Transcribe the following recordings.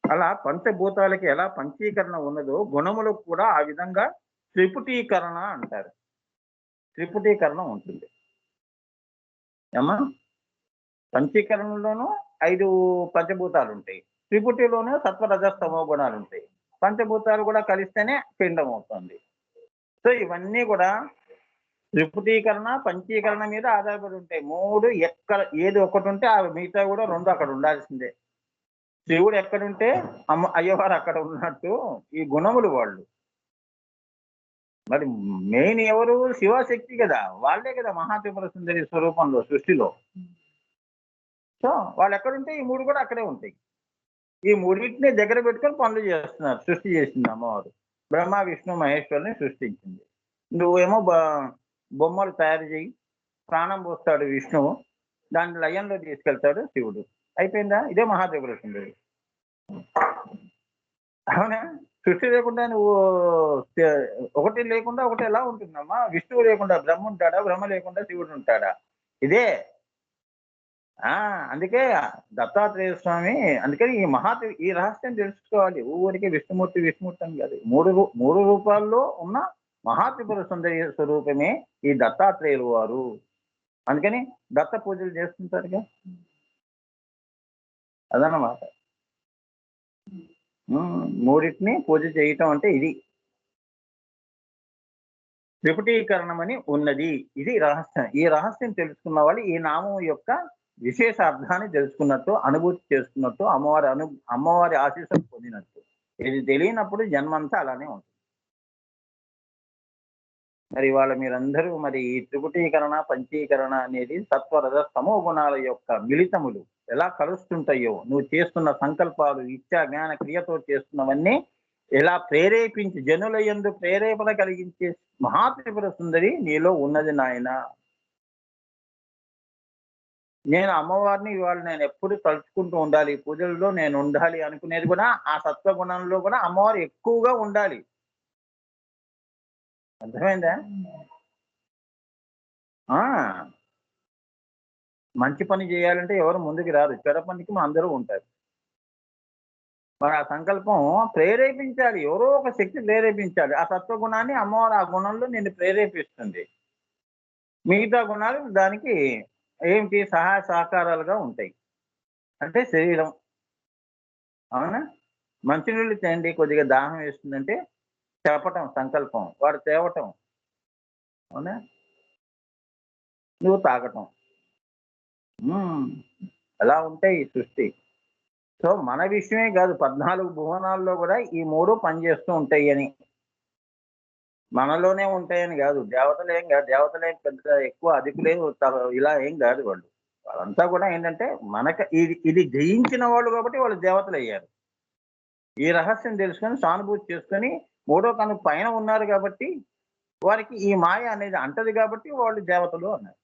అలా పంచభూతాలకి ఎలా పంచీకరణ ఉన్నదో, గుణములకు కూడా ఆ విధంగా త్రిపుటీకరణ అంటారు. త్రిపుటీకరణ ఉంటుంది. ఏమ్మా? పంచీకరణలోనూ 5 పంచభూతాలుంటాయి. త్రిపుటిలోనే సత్వ రజస్తమో గుణాలుంటాయి. పంచభూతాలు కూడా కలిస్తేనే పిండం అవుతుంది. సో, ఇవన్నీ కూడా త్రిపుటీకరణ, పంచీకరణ మీద ఆధారపడి ఉంటాయి. 3 ఎక్కడ ఏది ఒకటుంటే ఆ మిగతావి కూడా 2 అక్కడ ఉండాల్సిందే. శివుడు ఎక్కడుంటే అయ్యవారు అక్కడ ఉన్నట్టు ఈ గుణములు వాళ్ళు. మరి మెయిన్ ఎవరు? శివశక్తి గదా! వాళ్ళే గదా మహాత్రిపుర సుందరి స్వరూపంలో సృష్టిలో. సో, వాళ్ళెక్కడుంటే ఈ 3 కూడా అక్కడే ఉంటాయి. ఈ మూడిటిని దగ్గర పెట్టుకొని పనులు చేస్తున్నారు. సృష్టి చేసింది అమ్మవారు. బ్రహ్మ, విష్ణు, మహేశ్వరుని సృష్టించింది. నువ్వేమో బొమ్మలు తయారు చెయ్యి. ప్రాణం పోస్తాడు విష్ణువు. దాన్ని లయంలో తీసుకెళ్తాడు శివుడు. అయిపోయిందా? ఇదే మహాత్రిపుర సుందరి. అవునా? సృష్టి లేకుండా నువ్వు తె ఒకటి లేకుండా ఒకటి ఎలా ఉంటుందమ్మా? విష్ణువు లేకుండా బ్రహ్మ ఉంటాడా? బ్రహ్మ లేకుండా శివుడు ఉంటాడా? ఇదే. ఆ! అందుకే దత్తాత్రేయ స్వామి అందుకని ఈ రహస్యం తెలుసుకోవాలి. ఊరికే విష్ణుమూర్తి, విష్ణుమూర్తి అని కాదు. 3 రూపాల్లో ఉన్న మహాత్రిపుర సుందరి స్వరూపమే ఈ దత్తాత్రేయులు వారు. అందుకని దత్త పూజలు చేస్తుంటారుగా. అదన్నమాట. మూడిటిని పూజ చేయటం అంటే ఇది. త్రిపుటీకరణమని ఉన్నది. ఇది రహస్యం. ఈ రహస్యం తెలుసుకున్న వాళ్ళు ఈ నామం యొక్క విశేష అర్థాన్ని తెలుసుకున్నట్టు, అనుభూతి చేసుకున్నట్టు, అమ్మవారి ఆశీస్సులు పొందినట్టు. ఇది తెలియనప్పుడు జన్మంతా అలానే ఉంటుంది. మరి ఇవాళ మీరందరూ మరి ఈ త్రిపుటీకరణ, పంచీకరణ అనేది సత్వ, రజ, తమో గుణాల యొక్క మిళితములు ఎలా కలుస్తుంటాయో, నువ్వు చేస్తున్న సంకల్పాలు, ఇచ్చా, జ్ఞాన క్రియతో చేస్తున్నవన్నీ ఎలా ప్రేరేపించి జనుల యందు ప్రేరేపణ కలిగించే మహాత్రిపుర సుందరి నీలో ఉన్నది నాయనా. నేను అమ్మవారిని ఇవాళ నేను ఎప్పుడు తలుచుకుంటూ ఉండాలి. పూజల్లో నేను ఉండాలి అనుకునేది కూడా ఆ సత్వగుణంలో కూడా అమ్మవారు ఎక్కువగా ఉండాలి. అర్థమైందా? ఆ! మంచి పని చేయాలంటే ఎవరు ముందుకు రారు. చెడ పనికి అందరూ ఉంటారు. మరి ఆ సంకల్పం ప్రేరేపించాలి. ఎవరో ఒక శక్తి ప్రేరేపించాలి. ఆ సత్వగుణాన్ని అమ్మవారు ఆ గుణంలో నిన్ను ప్రేరేపిస్తుంది. మిగతా గుణాలు దానికి ఏంటి సహాయ సహకారాలుగా ఉంటాయి. అంటే శరీరం. అవునా? మంచినీళ్ళు తేండి కొద్దిగా దాహం వేస్తుందంటే చెప్పటం సంకల్పం. వాడు తేవటం. అవునా? నువ్వు తాగటం. హ్మ్. అలా ఉంటాయి ఈ సృష్టి. సో, మన విషయమే కాదు 14 భువనాల్లో గూడా ఈ 3 పనిచేస్తూ ఉంటాయని. మనలోనే ఉంటాయని గాదు. దేవతలేం గాదు. దేవతలేం పెద్ద ఎక్కువ అధికులేం ఇలా ఏం గాదు వాళ్ళు. వాళ్ళంతా గూడా ఏంటంటే ఇది జయించిన వాళ్ళు కాబట్టి వాళ్ళు దేవతలయ్యారు. ఈ రహస్యం తెలుసుకొని, సానుభూతి చేసుకొని, మూడో కన్ను పైన ఉన్నారు గాబట్టి, వారికి ఈ మాయ అనేది అంటది గాబట్టి వాళ్ళు దేవతలు అన్నారు.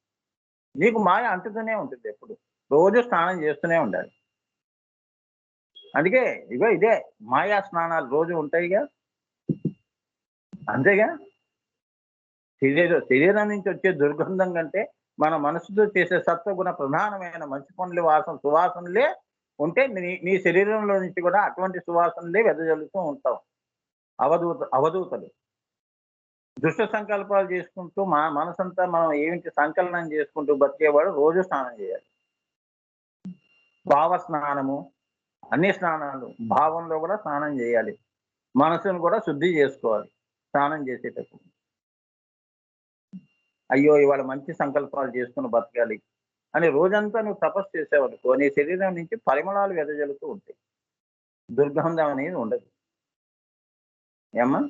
నీకు మాయ అంటుతూనే ఉంటుంది ఎప్పుడు. రోజు స్నానం చేస్తూనే ఉండాలి. అందుకే ఇగో ఇదే మాయా స్నానాలు రోజు ఉంటాయిగా. అంతేగా. శరీరం నుంచి వచ్చే దుర్గంధం కంటే, మన మనసుతో చేసే సత్వగుణ ప్రధానమైన మంచి పనుల సువాసనలే ఉంటే నీ శరీరంలో నుంచి కూడా అటువంటి సువాసనలే వెదజల్లుతూ ఉంటావు. అవధూతలు. దుష్ట సంకల్పాలు చేసుకుంటూ మనసంతా మనం ఏమిటి సంకలనం చేసుకుంటూ బతికేవాడు రోజు స్నానం చేయాలి. భావ స్నానము, అన్ని స్నానాలు భావంలో కూడా స్నానం చేయాలి. మనసును కూడా శుద్ధి చేసుకోవాలి స్నానం చేసేటప్పుడు. అయ్యో! ఇవాళ మంచి సంకల్పాలు చేసుకొని బతకాలి అని రోజంతా నువ్వు తపస్సు చేసావనుకో, నీ శరీరం నుంచి పరిమళాలు వెదజల్లుతూ ఉంటాయి. దుర్గంధం అనేది ఉండదు. ఏమ్మా?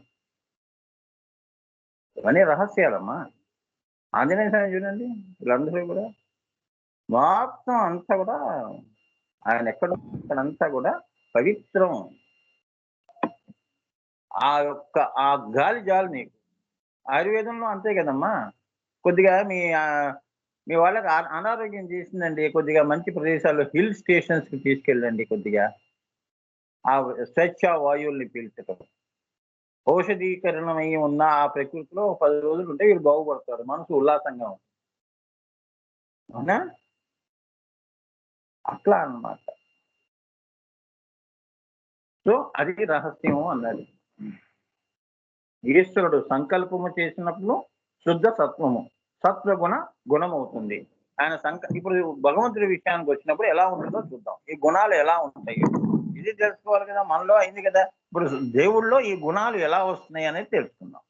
ఇవన్నీ రహస్యాలమ్మా. ఆంజనేయ స్వామి చూడండి వీళ్ళందరూ కూడా మొత్తం అంతా కూడా ఆయన అక్కడంతా కూడా పవిత్రం. ఆ గాలి చాలు నీకు. ఆయుర్వేదంలో అంతే కదమ్మా! కొద్దిగా మీ వాళ్ళకి అనారోగ్యం చేసిందండి. కొద్దిగా మంచి ప్రదేశాల్లో హిల్ స్టేషన్స్‌కి తీసుకెళ్ళండి కొద్దిగా. ఆ స్వచ్ఛ వాయువుల్ని పీల్చటం. ఔషధీకరణమై ఉన్న ఆ ప్రకృతిలో 10 రోజులుంటే వీళ్ళు బాగుపడతారు. మనసు ఉల్లాసంగా ఉంటుంది. అవునా? అట్లా అన్నమాట. సో అది రహస్యం అన్నది. ఈశ్వరుడు సంకల్పము చేసినప్పుడు శుద్ధ సత్వము, సత్వగుణ గుణమవుతుంది. ఆయన ఇప్పుడు భగవంతుడి విషయానికి వచ్చినప్పుడు ఎలా ఉంటుందో చూద్దాం. ఈ గుణాలు ఎలా ఉంటాయి ఇది తెలుసుకోవాలి కదా. మనలో అయింది కదా. ఇప్పుడు దేవుళ్ళలో ఈ గుణాలు ఎలా వస్తున్నాయి అనేది తెలుసుకుందాం.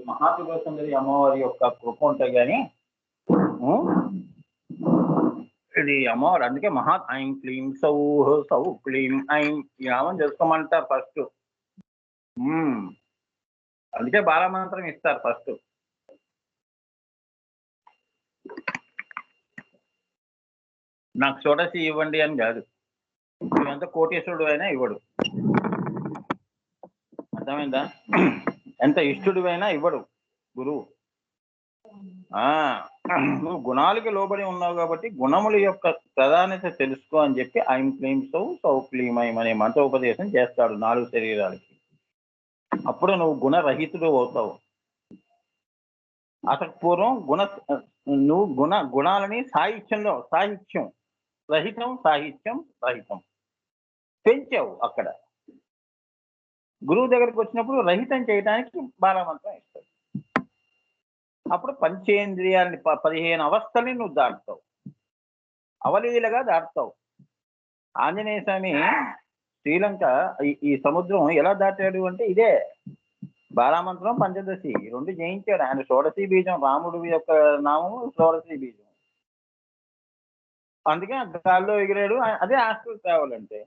మహాత్రిపుర సుందరి అమ్మవారి యొక్క కృప ఉంటాయి కానీ ఇది అమ్మవారు అందుకే ఐం క్లీం సౌ సౌ క్లీం ఐం ఈ నామం చేసుకోమంటారు ఫస్ట్. అందుకే బాలమంత్రం ఇస్తారు ఫస్ట్. నాకు షోడశి ఇవ్వండి అని కాదు. ఎంత కోటేశ్వరుడు అయినా ఇవ్వడు. అర్థమైందా? ఎంత ఇష్టుడు అయినా ఇవ్వడు గురువు. నువ్వు గుణాలకి లోబడి ఉన్నావు కాబట్టి గుణముల యొక్క ప్రాధాన్యత తెలుసుకో అని చెప్పి ఐం క్లీం సౌ సౌ క్లీం ఐం అనే మంత్రోపదేశం చేస్తాడు 4 శరీరాలకి. అప్పుడు నువ్వు గుణరహితుడు అవుతావు. అసలు పూర్వం నువ్వు గుణాలని సాహిత్యం రహితం పెంచావు. అక్కడ గురువు దగ్గరికి వచ్చినప్పుడు రహితం చేయడానికి బాలమంత్రం ఇస్తాడు. అప్పుడు పంచేంద్రియాలని 15 అవస్థల్ని నువ్వు దాటుతావు, అవలీలగా దాటుతావు. ఆంజనేయ స్వామి శ్రీలంక ఈ సముద్రం ఎలా దాటాడు అంటే ఇదే బాలమంత్రం పంచదశి 2 జయించాడు ఆయన. షోడశి బీజం రాముడు యొక్క నామము షోడశి బీజం. అందుకే గాల్లో ఎగిరాడు. అదే హాస్టల్ ట్రావెల్ అంటే.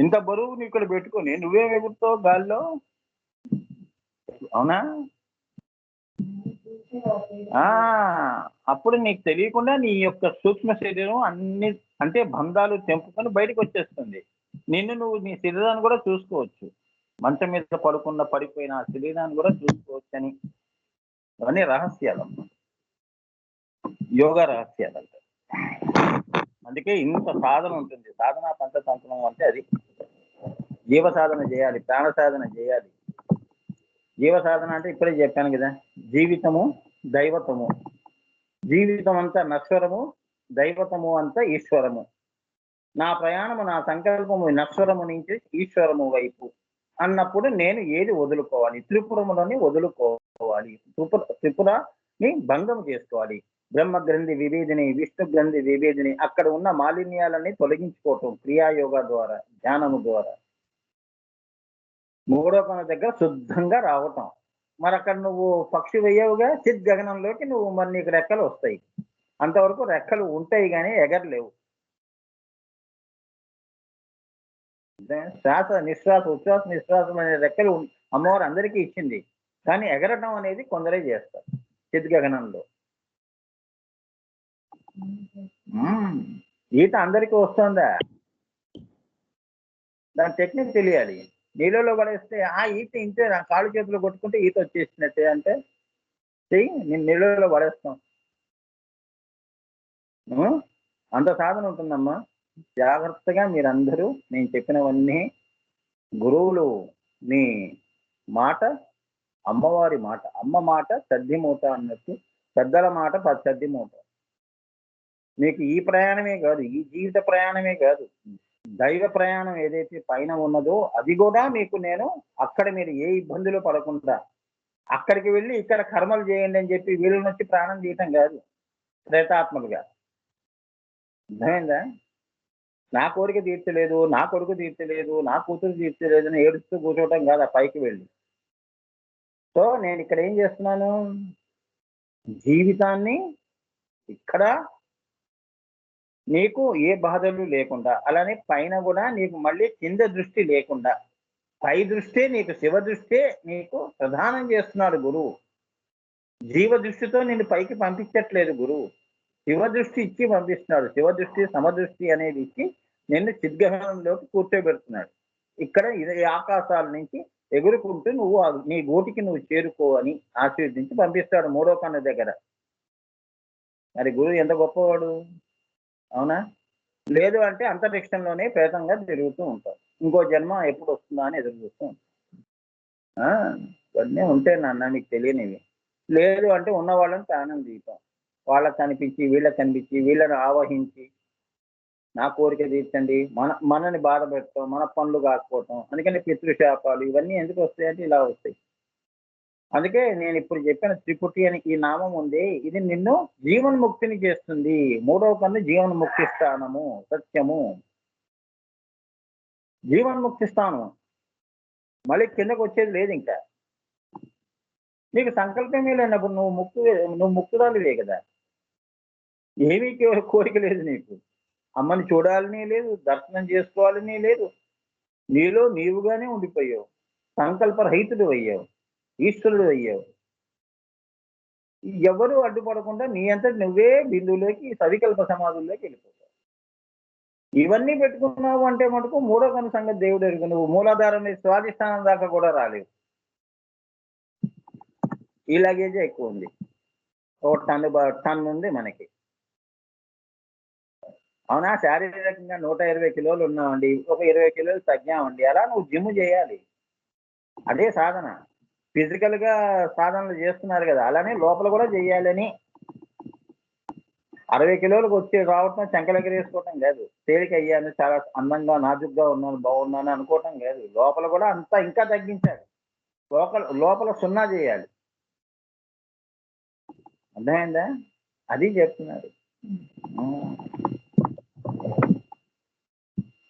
ఇంత బరువు ఇక్కడ పెట్టుకొని నువ్వేం ఎగురుతావు గాల్లో? అవునా? అప్పుడు నీకు తెలియకుండా నీ యొక్క సూక్ష్మ శరీరం అన్ని అంటే బంధాలు తెంపుకొని బయటకు వచ్చేస్తుంది. నువ్వు నీ శరీరాన్ని కూడా చూసుకోవచ్చు. మంచం మీద పడిపోయిన ఆ శరీరాన్ని కూడా చూసుకోవచ్చు అని. అవన్నీ రహస్యాలు, యోగా రహస్యాలు అంటే. అందుకే ఇంత సాధన ఉంటుంది. సాధన పంచతంత్రం అంటే అది. జీవ సాధన చేయాలి, ప్రాణ సాధన చేయాలి. జీవ సాధన అంటే ఇప్పుడే చెప్పాను కదా, జీవితము దైవతము. జీవితం అంతా నశ్వరము, దైవతము అంతా ఈశ్వరము. నా ప్రయాణము, నా సంకల్పము నశ్వరము నుంచి ఈశ్వరము వైపు అన్నప్పుడు నేను ఏది వదులుకోవాలి? త్రిపురములని వదులుకోవాలి. త్రిపురని భంగం చేసుకోవాలి. బ్రహ్మ గ్రంథి విభేదిని, విష్ణు గ్రంథి విభేదిని, అక్కడ ఉన్న మాలిన్యాలని తొలగించుకోవటం క్రియాయోగా ద్వారా, ధ్యానము ద్వారా. 3వ కొన దగ్గర శుద్ధంగా రావటం. మరి అక్కడ నువ్వు పక్షి వేయవుగా, చిత్ గగనంలోకి నువ్వు మరి నీకు రెక్కలు వస్తాయి. అంతవరకు రెక్కలు ఉంటాయి కానీ ఎగరలేవు. శ్వాస నిశ్వాస ఉచ్ఛ్వాస నిశ్వాసం అనే రెక్కలు అమ్మవారు అందరికీ ఇచ్చింది. కానీ ఎగరటం అనేది కొందరే చేస్తారు చిత్ గగనంలో. ఈత అందరికీ వస్తుందా? దాని టెక్నిక్ తెలియాలి. నీళ్ళలో పడేస్తే ఈత ఇంతే, నా కాళ్ళు చేతులు కొట్టుకుంటే ఈత వచ్చేసినట్టే అంటే చెయ్యి, నేను నీళ్ళలో పడేస్తాం. అంత సాధన ఉంటుందమ్మా. జాగ్రత్తగా మీరందరూ నేను చెప్పినవన్నీ గురువులు మీ మాట, అమ్మవారి మాట, అమ్మ మాట సద్ది మూట అన్నట్టు, పెద్దల మాట సద్ది మూట. మీకు ఈ ప్రయాణమే కాదు, ఈ జీవిత ప్రయాణమే కాదు, దైవ ప్రయాణం ఏదైతే పైన ఉన్నదో అది కూడా మీకు నేను అక్కడ మీరు ఏ ఇబ్బందులు పడకుండా అక్కడికి వెళ్ళి ఇక్కడ కర్మలు చేయండి అని చెప్పి వీళ్ళ నుంచి ప్రాణం తీయటం కాదు. ప్రేతాత్మలుగా అర్థమైందా? నా కోరిక తీర్చలేదు, నా కొడుకు తీర్చలేదు, నా కూతురు తీర్చలేదు అని ఏడుస్తూ కూర్చోవటం కాదు ఆ పైకి వెళ్ళి. సో నేను ఇక్కడ ఏం చేస్తున్నాను, జీవితాన్ని ఇక్కడ నీకు ఏ బాధలు లేకుండా, అలానే పైన కూడా నీకు మళ్ళీ కింద దృష్టి లేకుండా, పై దృష్టే నీకు, శివ దృష్టే నీకు ప్రధానం చేస్తున్నాడు గురువు. జీవ దృష్టితో నిన్ను పైకి పంపించట్లేదు గురువు, శివ దృష్టి ఇచ్చి పంపిస్తున్నాడు. శివ దృష్టి సమదృష్టి అనేది ఇచ్చి నిన్ను చిద్గహనంలోకి కూర్చోబెడుతున్నాడు. ఇక్కడ ఈ ఆకాశాల నుంచి ఎగురుకుంటూ నువ్వు నీ గూటికి నువ్వు చేరుకో అని ఆశీర్వదించి పంపిస్తాడు 3వ కన్ను దగ్గర. మరి గురువు ఎంత గొప్పవాడు, అవునా? లేదు అంటే అంతరిక్షంలోనే ప్రేతంగా తిరుగుతూ ఉంటారు. ఇంకో జన్మ ఎప్పుడు వస్తుందా అని ఎదురు చూస్తూ ఉంటారు. ఆ! ఇవన్నీ ఉంటాయి నాన్న మీకు తెలియనివి. లేదు అంటే ఉన్న వాళ్ళని ప్రాణం తీయటం. వాళ్ళకి కనిపించి, వీళ్ళకి కనిపించి, వీళ్ళని ఆవహించి, నా కోరిక తీర్చండి, మనని బాధ పెట్టడం, మన పనులు కాకపోవటం. అందుకని పితృశాపాలు ఇవన్నీ ఎందుకు వస్తాయంటే ఇలా వస్తాయి. అందుకే నేనిప్పుడు చెప్పిన త్రిపుటి అని ఈ నామం ఉంది. ఇది నిన్ను జీవన్ముక్తిని చేస్తుంది. మూడవ కన్ను జీవన్ముక్తి స్థానము, సత్యము. జీవన్ముక్తి స్థానం. మళ్ళీ కిందకొచ్చేది లేదింకా. నీకు సంకల్పమే లేనప్పుడు నువ్వు ముక్తురాలివే కదా! ఏమీ కోరిక లేదు నీకు. అమ్మని చూడాలని లేదు, దర్శనం చేసుకోవాలని లేదు. నీలో నీవుగానే ఉండిపోయావు. సంకల్పరహితుడివయ్యావు. ఈశ్వరుడివయ్యావు. ఎవ్వరూ అడ్డుపడకుండా నీ అంతట నువ్వే బిందువులోకి సవికల్ప సమాధుల్లోకి వెళ్ళిపోతావు. ఇవన్నీ పెట్టుకున్నావు అంటే మటుకు మూడో కన్ను సంగతి దేవుడెరుగు. నువ్వు మూలాధారం నుంచి స్వాధిష్టానం దాకా కూడా రాలేవు. ఈ లగేజే ఎక్కువుంది. ఓ టన్ను ఉంది మనకి. అవునా? శారీరకంగా 120 కిలోలు ఉన్నామండి. ఒక 20 కిలోలు తగ్గామండి. అలా నువ్వు జిమ్ చేయాలి. అదే సాధన. ఫిజికల్‌గా సాధనలు చేస్తున్నారు గదా! అలానే లోపల గూడా చెయ్యాలని 60 కిలోలకు వచ్చి రావటం చంకలెగరేసుకోవటం గాదు. తేలికయ్యాను, చాలా అందంగా, నాజూగ్గా ఉన్నాను, బాగున్నాను అనుకోవటం గాదు. లోపల గూడా అంతా ఇంకా తగ్గించాలి. లోపల సున్నా జేయాలి. అర్థమైందా? అది చెప్తున్నారు. హ్మ్.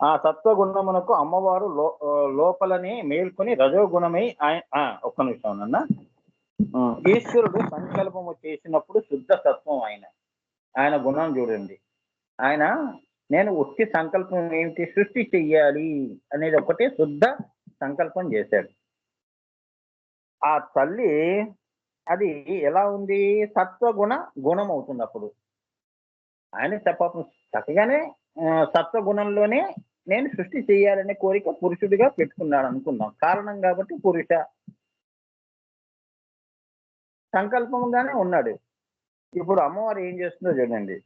ఆ సత్వగుణమునకు అమ్మవారు లోపలనే మేల్కొని రజోగుణమై ఒక్క నిమిషం నాన్న. ఈశ్వరుడు సంకల్పము చేసినప్పుడు శుద్ధ సత్వం ఆయన. ఆయన గుణం చూడండి. ఆయన నేను ఉట్టి సంకల్పం ఏమిటి సృష్టి చెయ్యాలి అనేది ఒకటే శుద్ధ సంకల్పం చేశాడు. ఆ తల్లి అది ఎలా ఉంది? సత్వగుణ గుణం అవుతుంది అప్పుడు. ఆయన పాపం చక్కగానే సత్వగుణంలోనే నేను సృష్టి చేయాలనే కోరిక పురుషుడిగా పెట్టుకున్నాడు అనుకుందాం. కారణం కాబట్టి పురుష సంకల్పంగానే ఉన్నాడు. ఇప్పుడు అమ్మవారు ఏం చేస్తుందో చూడండి.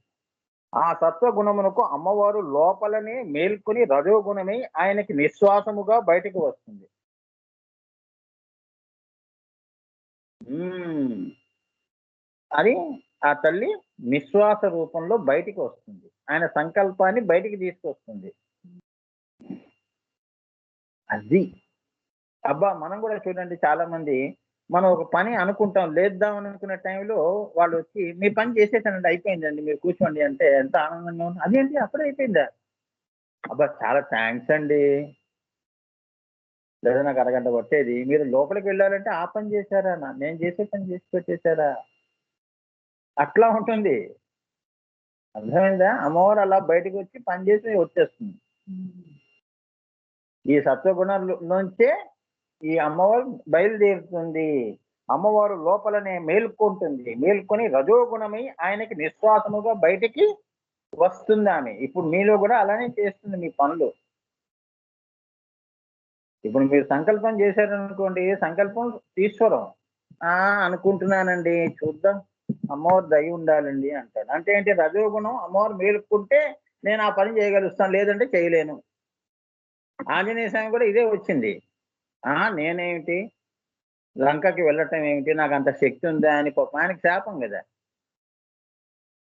ఆ సత్వగుణమునకు అమ్మవారు లోపలనే మేల్కొని రజోగుణమై ఆయనకి నిశ్వాసముగా బయటకు వస్తుంది. అది ఆ తల్లి నిశ్వాస రూపంలో బయటికి వస్తుంది. ఆయన సంకల్పాన్ని బయటికి తీసుకొస్తుంది. అది. అబ్బా! మనం గూడా చూడండి చాలా మంది మనం ఒక పని అనుకుంటాం. లేద్దామని అనుకునే టైంలో వాళ్ళొచ్చి మీ పని చేసేసానండి అయిపోయిందండి. మీరు కూర్చోండి అంటే ఎంత ఆనందంగా ఉంది. అదేంటి అప్పుడే అయిపోయిందా? అబ్బా! చాలా థాంక్స్ అండి. లేదా నాకు అరగంట పట్టేది. మీరు లోపలికి వెళ్ళాలంటే ఆ పని చేశారా? నేను చేసే పని చేసి పెట్టేసారా? అట్లా ఉంటుంది. అర్థమైందా? అమ్మవారు అలా బయటకొచ్చి పని చేసి వచ్చేస్తుంది. ఈ సత్వగుణంలోంచే ఈ అమ్మవారు బయలుదేరుతుంది. అమ్మవారు లోపలనే మేల్కొంటుంది. మేల్కొని రజోగుణమై ఆయనకి నిశ్వాసముగా బయటికి వస్తుందామె. ఇప్పుడు మీలో గూడా అలానే చేస్తుంది మీ పనులు. ఇప్పుడు మీరు సంకల్పం చేశారనుకోండి, సంకల్పం ఈశ్వరం. ఆ! అనుకుంటున్నానండి. చూద్దాం. అమ్మవారి దయ ఉండాలండి అంటాడు. అంటే ఏంటి రజోగుణం అమ్మవారు మేలుకుంటే నేను ఆ పని చేయగలుగుతాను. లేదంటే చేయలేను. ఆంజనేయ స్వామి కూడా ఇదే వచ్చింది. నేనేమిటి లంకకి వెళ్ళటం ఏమిటి? నాకంత శక్తి ఉందా? అని పాపం ఆయనకి శాపం గదా!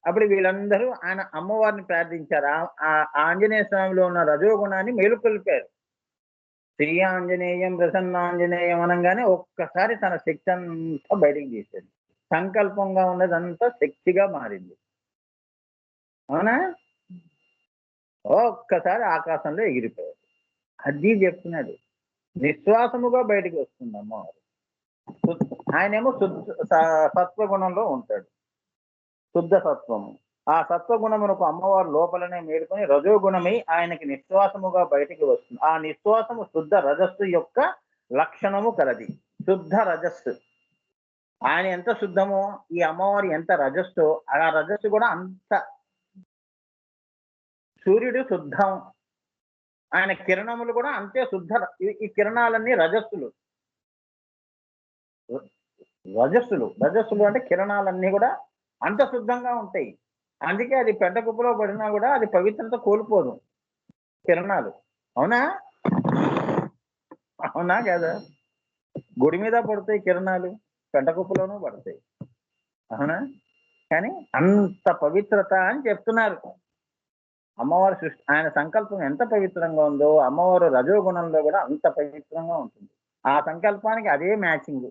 అప్పుడు వీళ్ళందరూ ఆయన అమ్మవారిని ప్రార్థించారు. ఆంజనేయ స్వామిలో ఉన్న రజోగుణాన్ని మేలుకొల్పారు. శ్రీ ఆంజనేయం ప్రసన్నాంజనేయం అనంగానే ఒక్కసారి తన శక్తి అంతా బయటికి తీశాడు. సంకల్పంగా ఉన్నదంతా శక్తిగా మారింది. అవునా? ఒక్కసారి ఆకాశంలో ఎగిరిపోయాడు. అది చెప్తున్నాడు. నిశ్వాసముగా బయటికి వస్తుంది అమ్మవారు. ఆయనేమో సత్వగుణంలో ఉంటాడు. శుద్ధ సత్వము. ఆ సత్వగుణమునకు అమ్మవారు లోపలనే మేలుకొని రజోగుణమై ఆయనకి నిశ్వాసముగా బయటికి వస్తుంది. ఆ నిశ్వాసము శుద్ధ రజస్సు యొక్క లక్షణము కలది. శుద్ధ రజస్సు. ఆయన ఎంత శుద్ధమో ఈ అమ్మవారు ఎంత రజస్సో ఆ రజస్సు కూడా అంత. సూర్యుడు శుద్ధం. ఆయన కిరణములు కూడా అంతే శుద్ధ. ఈ కిరణాలన్నీ రజస్సులు. రజస్సులు అంటే కిరణాలన్నీ కూడా అంత శుద్ధంగా ఉంటాయి. అందుకే అది పెంట కుప్పలో పడినా కూడా అది పవిత్రత కోల్పోదు కిరణాలు. అవునా? అవునా కదా? గుడి మీద పడతాయి కిరణాలు, పెంట కుప్పలోనూ పడతాయి. అవునా? కానీ అంత పవిత్రత అని చెప్తున్నారు. అమ్మవారి సృష్టి ఆయన సంకల్పం ఎంత పవిత్రంగా ఉందో, అమ్మవారు రజోగుణంలో కూడా అంత పవిత్రంగా ఉంటుంది. ఆ సంకల్పానికి అదే మ్యాచింగ్.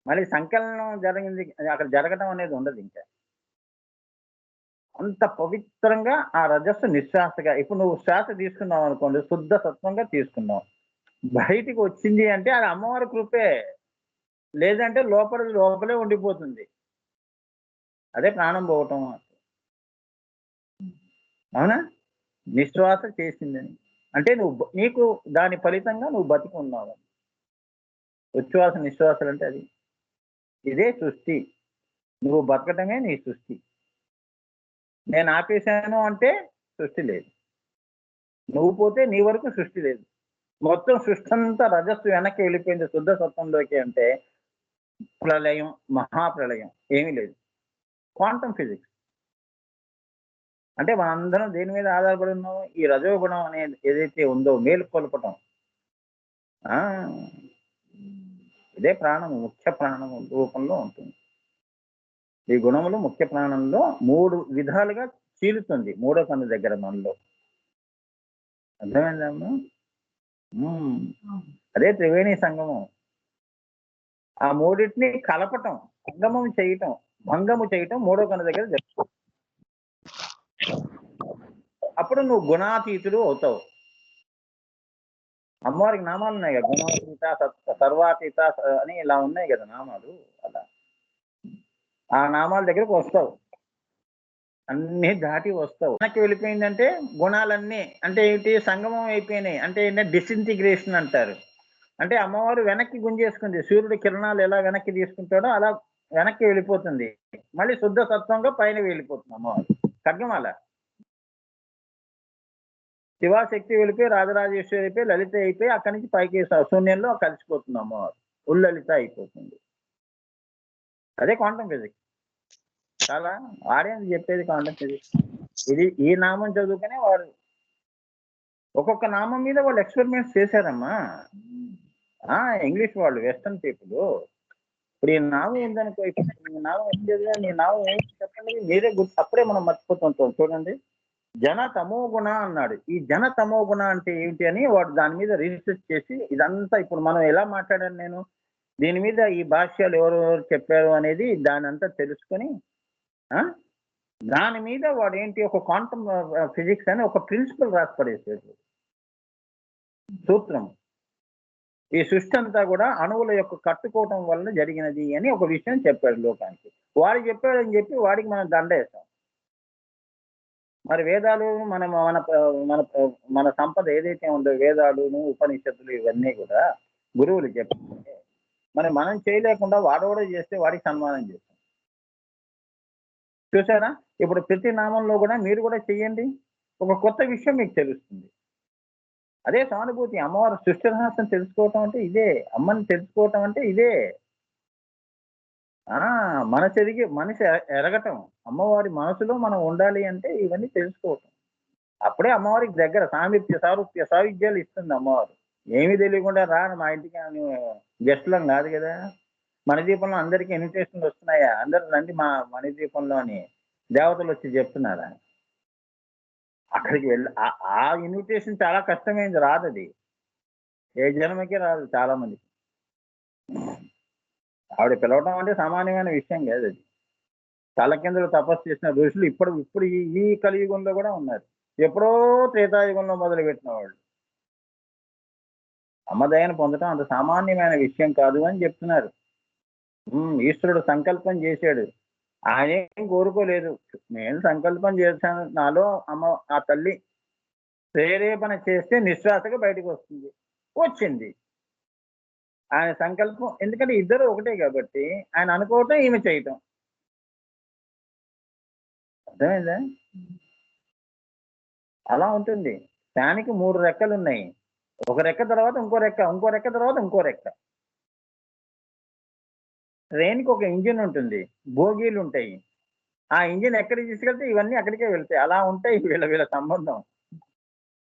మళ్ళీ సంకలనం జరిగింది అక్కడ జరగడం అనేది ఉండదు ఇంకా. అంత పవిత్రంగా ఆ రజస్సు నిశ్వాసగా ఇప్పుడు నువ్వు శ్వాస తీసుకున్నావు అనుకోండి, శుద్ధ సత్వంగా తీసుకున్నావు. బయటికి వచ్చింది అంటే అది అమ్మవారి కృపే. లేదంటే లోపలే ఉండిపోతుంది. అదే ప్రాణం పోవటం. అవునా? నిశ్వాస చేసిందని. అంటే నీకు దాని ఫలితంగా నువ్వు బతికి ఉన్నావు. ఉచ్ఛ్వాస నిశ్వాసాలంటే అది. ఇదే సృష్టి. నువ్వు బతకటమే నీ సృష్టి. నేను ఆపేశాను అంటే సృష్టి లేదు. నువ్వు పోతే నీ వరకు సృష్టి లేదు. మొత్తం సృష్టి అంతా రజస్సు వెనక్కి వెళ్ళిపోయింది శుద్ధ సత్వంలోకి అంటే ప్రళయం, మహాప్రళయం ఏమీ లేదు. Quantum physics. అంటే మనందరం దేని మీద ఆధారపడి ఉన్నాం? ఈ రజోగుణం అనేది ఏదైతే ఉందో మేలుకొల్పటం. ఆ! ఇదే ప్రాణము, ముఖ్య ప్రాణము రూపంలో ఉంటుంది. ఈ గుణములు ముఖ్య ప్రాణంలో 3 విధాలుగా చీలుతుంది. మూడో కన్ను దగ్గర మనలో. అర్థమైందమ్మా? హ్మ్. అదే త్రివేణి సంగమం. ఆ మూడిటిని కలపటం, సంగమం చేయటం, భంగము చేయటం మూడో కన్ను దగ్గర జరుగుతుంది. అప్పుడు నువ్వు గుణాతీతుడు అవుతావు. అమ్మవారికి నామాలు ఉన్నాయి కదా! గుణాతీత, సర్వాతీత అని ఇలా ఉన్నాయి కదా నామాలు. అలా. ఆ నామాల దగ్గరకు వస్తావు. అన్నీ దాటి వస్తావు. వెనక్కి వెళ్ళిపోయిందంటే గుణాలన్నీ అంటే ఏంటి? సంగమం అయిపోయినాయి. అంటే ఏంటంటే డిసింటిగ్రేషన్ అంటారు. అంటే అమ్మవారు వెనక్కి గుంజేసుకుంది. సూర్యుడి కిరణాలు ఎలా వెనక్కి తీసుకుంటాడో అలా వెనక్కి వెళ్ళిపోతుంది. మళ్ళీ శుద్ధ సత్వంగా పైన వెళ్ళిపోతుంది అమ్మవారు. ఖడ్గమాల. శివాశక్తి వెళ్ళిపోయి, రాజరాజేశ్వరి అయిపోయి, లలిత అయిపోయి అక్కడి నుంచి పైకి శూన్యంలో కలిసిపోతుంది అమ్మవారు. ఉల్లలిత అయిపోతుంది. అదే క్వాంటం ఫిజిక్స్. చాలా వాడేంది చెప్పేది క్వాంటం ఫిజిక్స్. ఇది ఈ నామం చదువుకునే వాడు ఒక్కొక్క నామం మీద వాళ్ళు ఎక్స్పెరిమెంట్స్ చేశారమ్మా. ఇంగ్లీష్ వాళ్ళు వెస్టర్న్ పీపుల్. ఇప్పుడు ఈ నామం ఉందనుకో, ఇప్పుడు నీ నామం ఏం చదివా, నీ నామం ఏంటి చెప్పండి, మీరే గుర్తు అప్పుడే మనం మర్చిపోతుంటాం. చూడండి, జన తమో గుణ అన్నాడు. ఈ జన తమో గుణ అంటే ఏంటి అని వాడు దాని మీద రీసెర్చ్ చేసి ఇదంతా ఇప్పుడు మనం ఎలా మాట్లాడాను నేను దీని మీద ఈ భాష్యాలు ఎవరెవరు చెప్పారు అనేది దాని అంతా తెలుసుకొని దాని మీద వాడు ఏంటి ఒక క్వాంటమ్ ఫిజిక్స్ అని ఒక ప్రిన్సిపల్ రాసి పడేసాడు. సూత్రం. ఈ సృష్టి అంతా కూడా అణువుల యొక్క కట్టుకోవటం వల్ల జరిగినది అని ఒక విషయం చెప్పాడు లోకానికి. వాడు చెప్పాడని చెప్పి వాడికి మనం దండేస్తాం. మరి వేదాలు మన మన మన మన సంపద ఏదైతే ఉందో వేదాలును ఉపనిషత్తులు ఇవన్నీ కూడా గురువులు చెప్తే మరి మనం చేయలేకుండా వాడోడే చేస్తే వాడికి సన్మానం చేస్తాం. చూసారా? ఇప్పుడు ప్రతి నామంలో కూడా మీరు కూడా చెయ్యండి. ఒక కొత్త విషయం మీకు తెలుస్తుంది. అదే సానుభూతి. అమ్మవారు సృష్టి రహస్యం తెలుసుకోవటం అంటే ఇదే. అమ్మని తెలుసుకోవటం అంటే ఇదే. మనిషి ఎరగటం. అమ్మవారి మనసులో మనం ఉండాలి అంటే ఇవన్నీ తెలుసుకోవటం. అప్పుడే అమ్మవారికి దగ్గర సామీప్య, సారూప్య, సాయుధ్యాలు ఇస్తుంది అమ్మవారు. ఏమీ తెలియకుండా మా ఇంటికి గెస్ట్‌లం కాదు కదా! మణిదీపంలో అందరికి ఇన్విటేషన్‌లు వస్తున్నాయా? అందరూ రండి మా మణిదీపంలో అని దేవతలు వచ్చి చెప్తున్నారా? అక్కడికి వెళ్ళి ఆ ఇన్విటేషన్ చాలా కష్టమైంది, రాదది. ఏ జన్మకి రాదు చాలా మందికి. ఆవిడ పిలవటం అంటే సామాన్యమైన విషయం కాదది. తలకిందులు తపస్సు చేసిన ఋషులు ఇప్పుడు ఈ కలియుగంలో కూడా ఉన్నారు. ఎప్పుడో త్రేతాయుగంలో మొదలుపెట్టిన వాళ్ళు. అమ్మ దయను పొందటం అంత సామాన్యమైన విషయం కాదు అని చెప్తున్నారు. ఈశ్వరుడు సంకల్పం చేశాడు. ఆయనేం కోరుకోలేదు. నేను సంకల్పం చేశాను. నాలో ఆ తల్లి ప్రేరేపణ చేస్తే నిశ్వాసగా బయటకు వస్తుంది. వచ్చింది. ఆయన సంకల్పం ఎందుకంటే ఇద్దరు ఒకటే కాబట్టి ఆయన అనుకోవటం, ఈమె చేయటం. అర్థమైందా? అలా ఉంటుంది. ఫ్యాన్‌కి 3 రెక్కలున్నాయి. ఒక రెక్క తర్వాత ఇంకో రెక్క, ఇంకో రెక్క తర్వాత ఇంకో రెక్క. ట్రైన్‌కి ఒక ఇంజిన్ ఉంటుంది. బోగీలుంటాయి. ఆ ఇంజిన్ ఎక్కడికి తీసుకెళ్తే ఇవన్నీ అక్కడికే వెళ్తాయి. అలా ఉంటాయి వీళ్ళ వీళ్ళ సంబంధం.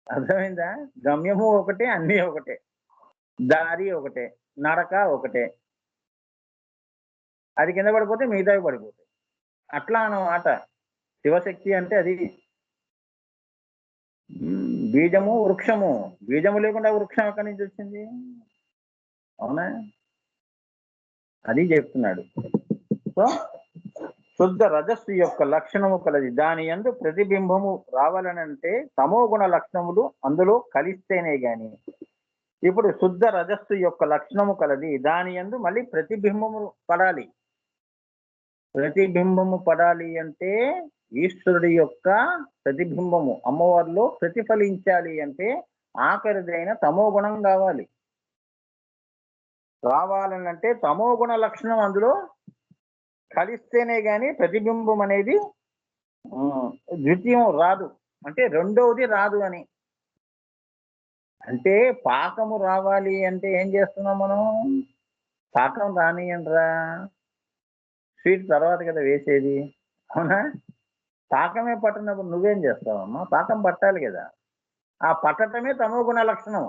అర్థమైందా? గమ్యము ఒకటే, అన్నీ ఒకటే. దారి ఒకటే. నడక ఒకటే. అది కింద పడిపోతే మిగతావి పడిపోతాయి. అట్లా అన్నమాట. శివశక్తి అంటే అది. బీజము, వృక్షము. బీజము లేకుండా వృక్షం ఎక్కడి నుంచి వచ్చింది? అవునా? అది చెప్తున్నాడు. సో, శుద్ధ రజస్సు యొక్క లక్షణము కలది. దాని యందు ప్రతిబింబము రావాలనంటే తమోగుణ లక్షణములు అందులో కలిస్తేనే గాని. ఇప్పుడు శుద్ధ రజస్సు యొక్క లక్షణము కలది. దాని యందు మళ్ళీ ప్రతిబింబము పడాలి. ప్రతిబింబము పడాలి అంటే ఈశ్వరుడి యొక్క ప్రతిబింబము అమ్మవారిలో ప్రతిఫలించాలి అంటే ఆఖరిదైన తమో గుణం కావాలి. రావాలనంటే తమో గుణ లక్షణం అందులో కలిస్తేనే గాని ప్రతిబింబం అనేది ద్వితీయం రాదు. అంటే రెండవది రాదు అని. అంటే పాకము రావాలి అంటే ఏం చేస్తున్నాం మనం? పాకం రానియండిరా, స్వీట్ తర్వాత కదా వేసేది. అవునా? పాకమే పట్టనప్పుడు నువ్వేం చేస్తావమ్మా? పాకం పట్టాలి కదా! ఆ పట్టటమే తమో గుణ లక్షణం.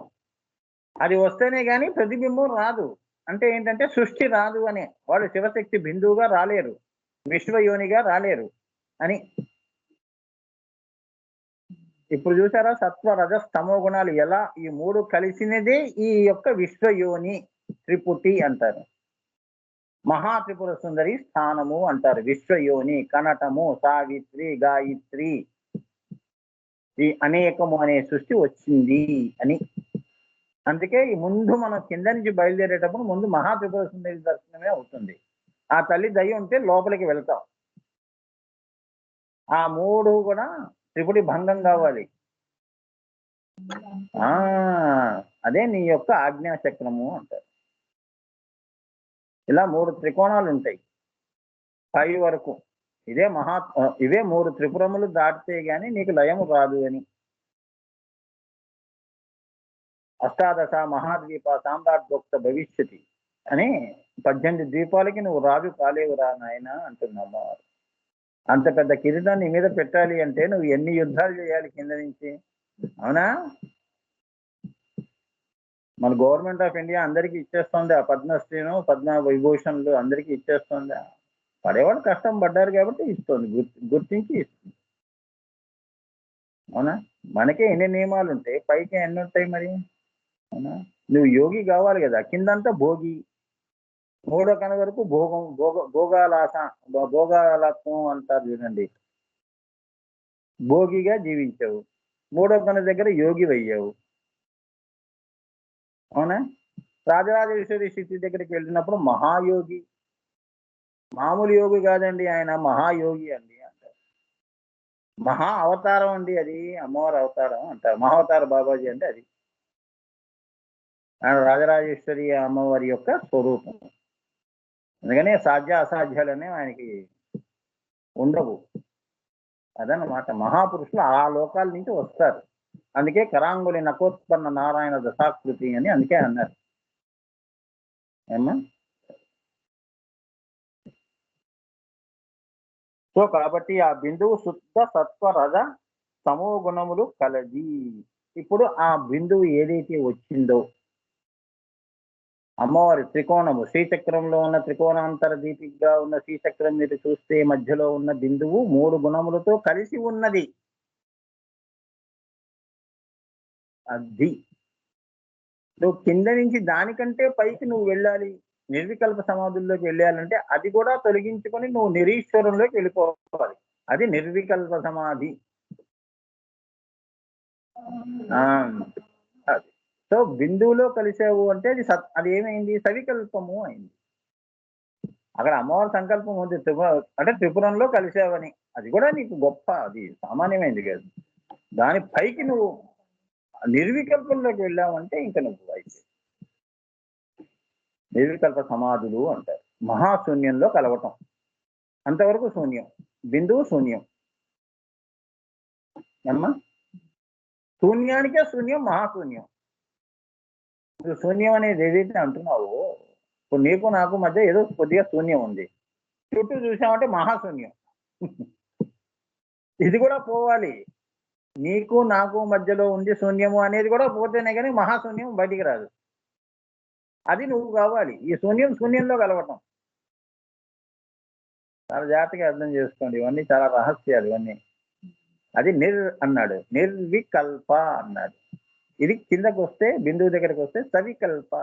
అది వస్తేనే గాని ప్రతిబింబం రాదు. అంటే ఏంటంటే సృష్టి రాదు అని. వాళ్ళు శివశక్తి బిందువుగా రాలేరు. విశ్వయోనిగా రాలేరు అని. ఇప్పుడు చూసారా సత్వ రజస్ తమో గుణాలు ఎలా ఈ మూడు కలిసినదే ఈ యొక్క విశ్వయోని త్రిపుటి అంటారు. మహా త్రిపుర సుందరి స్థానము అంటారు. విశ్వయోని, కనటము, సావిత్రి, గాయత్రి, ఈ అనేకము అనే సృష్టి వచ్చింది అని. అందుకే ఈ ముందు మనం కింద నుంచి బయలుదేరేటప్పుడు ముందు మహా త్రిపుర సుందరి దర్శనమే అవుతుంది. ఆ తల్లి దయ ఉంటే లోపలికి వెళ్తాం. ఆ మూడు కూడా త్రిపుటి భంగం కావాలి. ఆ అదే నీ యొక్క ఆజ్ఞాచక్రము అంటారు. ఇలా మూడు త్రికోణాలు ఉంటాయి పై వరకు. ఇవే మూడు త్రిపురములు దాటితే గాని నీకు లయము రాదు అని. అష్టాదశ మహాద్వీప సామ్రాజ్యోక్త భవిష్యతి అని 18 ద్వీపాలకి నువ్వు రాజు కాలేవురా నాయన అంటున్నాము. అంత పెద్ద కిరీటాన్ని మీద పెట్టాలి అంటే నువ్వు ఎన్ని యుద్ధాలు చేయాలి కింద నుంచి? అవునా? మన గవర్నమెంట్ ఆఫ్ ఇండియా అందరికీ ఇచ్చేస్తుంది. ఆ పద్మశ్రీను, పద్మ విభూషణ్లు అందరికీ ఇచ్చేస్తుంది. పడేవాళ్ళు కష్టం పడ్డారు కాబట్టి ఇస్తుంది, గుర్తించి ఇస్తుంది. అవునా? మనకే ఎన్ని నియమాలు ఉంటాయి, పైకి ఎన్ని ఉంటాయి మరి? అవునా? నువ్వు యోగి కావాలి కదా. కిందంతా భోగి, మూడో కన వరకు భోగం, భోగాలత్వం అంటారు చూడండి. భోగిగా జీవించావు, మూడో కన దగ్గర యోగి అయ్యావు. అవునా? రాజరాజేశ్వరి స్థితి దగ్గరికి వెళ్ళినప్పుడు మహాయోగి, మామూలు యోగి కాదండి ఆయన, మహాయోగి అండి అంటారు. మహా అవతారం అండి అది, అమ్మవారి అవతారం అంటారు. మహావతార బాబాజీ అంటే అది. ఆయన రాజరాజేశ్వరి అమ్మవారి యొక్క స్వరూపం. అందుకనే సాధ్య అసాధ్యాలనే ఆయనకి ఉండవు. అదన్నమాట. మహాపురుషులు ఆ లోకాల నుంచి వస్తారు. అందుకే కరాంగులి నకోత్పన్న నారాయణ దశాకృతి అని అందుకే అన్నారు. ఏమ్మా? సో కాబట్టి ఆ బిందువు శుద్ధ సత్వ రజ తమో గుణములు కలది. ఇప్పుడు ఆ బిందువు ఏదైతే వచ్చిందో అమ్మవారి త్రికోణము, శ్రీచక్రంలో ఉన్న త్రికోణాంతర దీపికగా ఉన్న శ్రీచక్రం మీరు చూస్తే మధ్యలో ఉన్న బిందువు 3 గుణములతో కలిసి ఉన్నది. అది నువ్వు కింద నుంచి దానికంటే పైకి నువ్వు వెళ్ళాలి, నిర్వికల్ప సమాధుల్లోకి వెళ్ళాలంటే అది కూడా తొలగించుకొని నువ్వు నిరీశ్వరంలోకి వెళ్ళిపోవాలి. అది నిర్వికల్ప సమాధి. అది. సో బిందువులో కలిసావు అంటే అది ఏమైంది? సవికల్పము అయింది. అక్కడ అమ్మవారి సంకల్పం ఉంది, అంటే త్రిపురంలో కలిసావని. అది కూడా నీకు గొప్ప, అది సామాన్యమైంది కాదు. దాని పైకి నువ్వు నిర్వికల్పంలోకి వెళ్ళావంటే ఇంకా నువ్వు అయితే నిర్వికల్ప సమాధులు అంటారు. మహాశూన్యంలో కలవటం, అంతవరకు శూన్యం. బిందువు శూన్యం. అమ్మా, శూన్యానికే శూన్యం, మహాశూన్యం. నువ్వు శూన్యం అనేది ఏదైతే అంటున్నావో, ఇప్పుడు నీకు నాకు మధ్య ఏదో కొద్దిగా శూన్యం ఉంది. చుట్టూ చూసామంటే మహాశూన్యం. ఇది కూడా పోవాలి. నీకు నాకు మధ్యలో ఉంది శూన్యము అనేది కూడా పోతేనే కానీ మహాశూన్యం బయటికి రాదు. అది నువ్వు కావాలి. ఈ శూన్యం శూన్యంలో కలవటం. చాలా జాగ్రత్తగా అర్థం చేసుకోండి. ఇవన్నీ చాలా రహస్యాలు ఇవన్నీ. అది అన్నాడు. నిర్వికల్ప అన్నాడు. ఇది కిందకు వస్తే బిందువు దగ్గరకు వస్తే సవికల్ప.